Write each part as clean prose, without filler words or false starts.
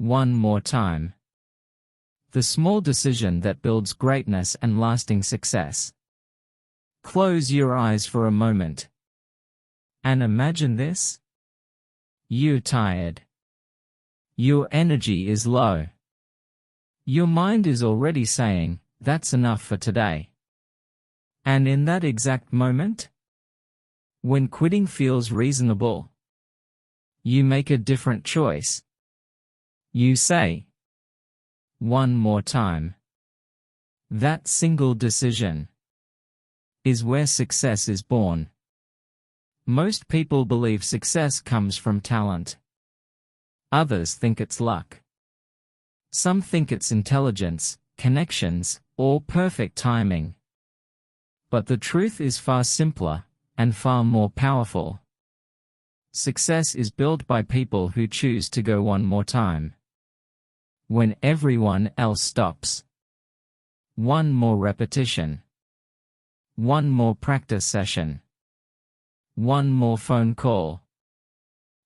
One more time. The small decision that builds greatness and lasting success. Close your eyes for a moment. And imagine this. You're tired. Your energy is low. Your mind is already saying, "That's enough for today." And in that exact moment, when quitting feels reasonable, you make a different choice. You say, "One more time." That single decision is where success is born. Most people believe success comes from talent. Others think it's luck. Some think it's intelligence, connections, or perfect timing. But the truth is far simpler and far more powerful. Success is built by people who choose to go one more time. When everyone else stops. One more repetition. One more practice session. One more phone call.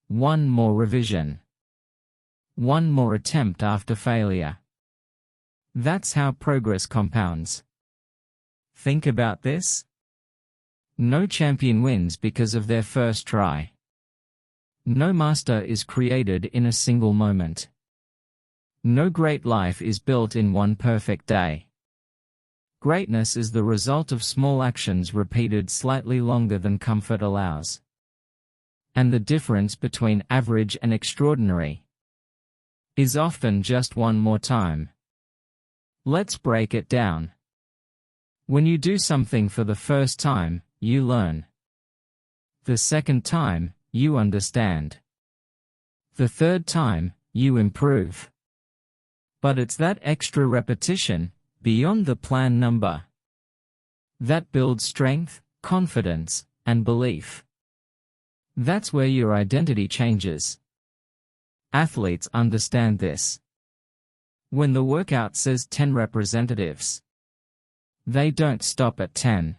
One more revision. One more attempt after failure. That's how progress compounds. Think about this. No champion wins because of their first try. No master is created in a single moment. No great life is built in one perfect day. Greatness is the result of small actions repeated slightly longer than comfort allows. And the difference between average and extraordinary is often just one more time. Let's break it down. When you do something for the first time, you learn. The second time, you understand. The third time, you improve. But it's that extra repetition, beyond the plan number, that builds strength, confidence, and belief. That's where your identity changes. Athletes understand this. When the workout says 10 representatives, they don't stop at 10.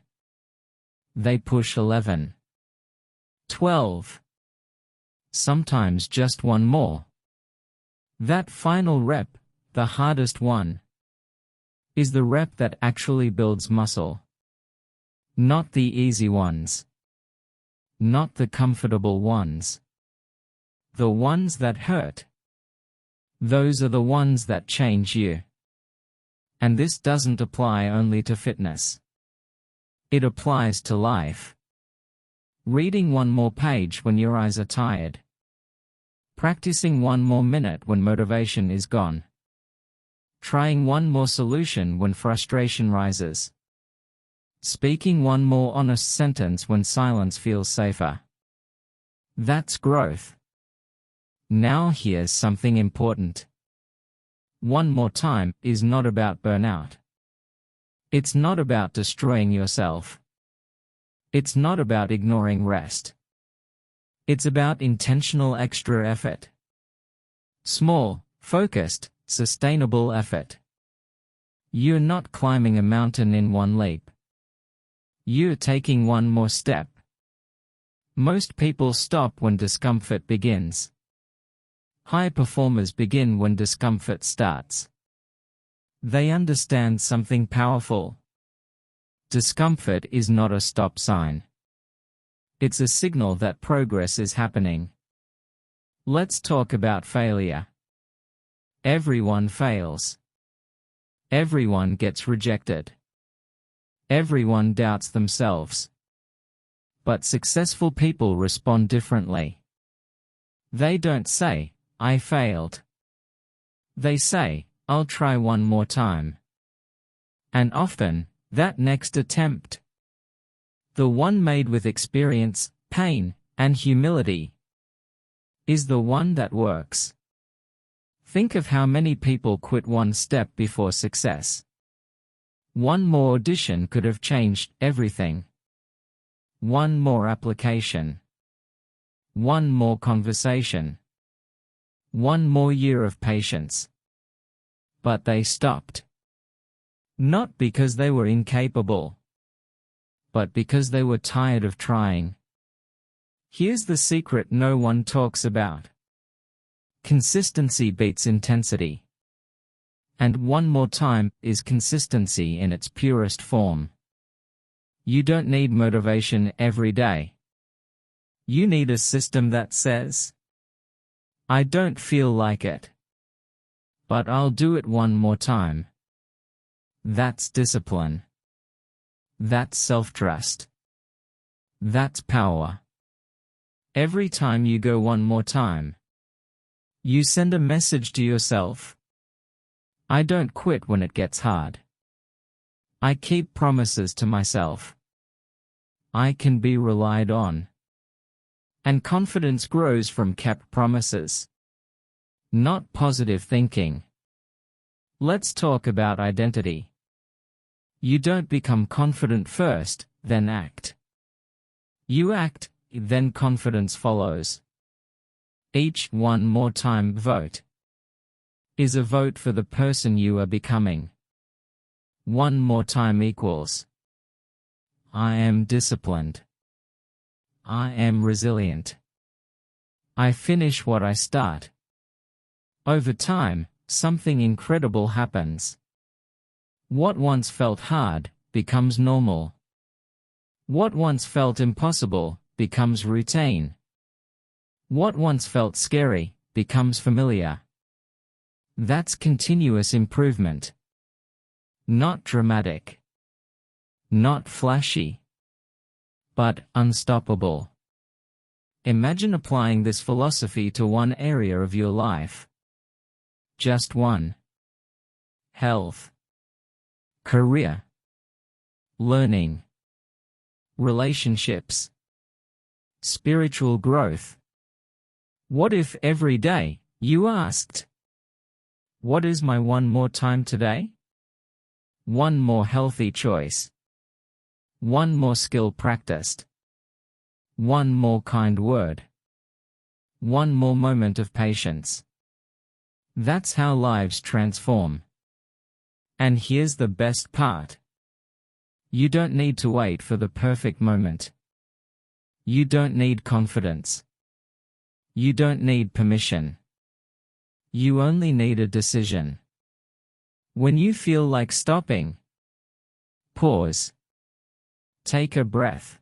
They push 11. 12. Sometimes just one more. That final rep, the hardest one, is the rep that actually builds muscle. Not the easy ones. Not the comfortable ones. The ones that hurt. Those are the ones that change you. And this doesn't apply only to fitness. It applies to life. Reading one more page when your eyes are tired. Practicing one more minute when motivation is gone. Trying one more solution when frustration rises. Speaking one more honest sentence when silence feels safer. That's growth. Now here's something important. One more time is not about burnout. It's not about destroying yourself. It's not about ignoring rest. It's about intentional extra effort. Small, focused, sustainable effort. You're not climbing a mountain in one leap. You're taking one more step. Most people stop when discomfort begins. High performers begin when discomfort starts. They understand something powerful. Discomfort is not a stop sign. It's a signal that progress is happening. Let's talk about failure. Everyone fails. Everyone gets rejected. Everyone doubts themselves. But successful people respond differently. They don't say, "I failed." They say, "I'll try one more time." And often, that next attempt, the one made with experience, pain, and humility, is the one that works. Think of how many people quit one step before success. One more audition could have changed everything. One more application. One more conversation. One more year of patience. But they stopped. Not because they were incapable, but because they were tired of trying. Here's the secret no one talks about. Consistency beats intensity. And one more time is consistency in its purest form. You don't need motivation every day. You need a system that says, I don't feel like it, but I'll do it one more time. That's discipline. That's self-trust. That's power. Every time you go one more time, you send a message to yourself. I don't quit when it gets hard. I keep promises to myself. I can be relied on. And confidence grows from kept promises, not positive thinking. Let's talk about identity. You don't become confident first, then act. You act, then confidence follows. Each one more time vote is a vote for the person you are becoming. One more time equals I am disciplined. I am resilient. I finish what I start. Over time, something incredible happens. What once felt hard becomes normal. What once felt impossible becomes routine. What once felt scary becomes familiar. That's continuous improvement. Not dramatic. Not flashy. But unstoppable. Imagine applying this philosophy to one area of your life. Just one. Health. Career. Learning. Relationships. Spiritual growth. What if every day you asked, what is my one more time today? One more healthy choice. One more skill practiced. One more kind word. One more moment of patience. That's how lives transform. And here's the best part. You don't need to wait for the perfect moment. You don't need confidence. You don't need permission. You only need a decision. When you feel like stopping, pause. Take a breath.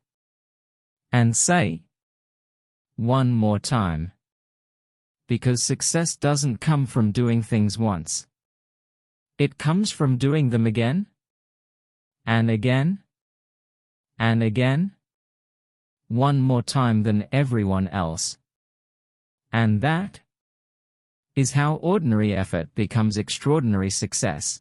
And say, one more time. Because success doesn't come from doing things once. It comes from doing them again. And again. And again. One more time than everyone else. And that is how ordinary effort becomes extraordinary success.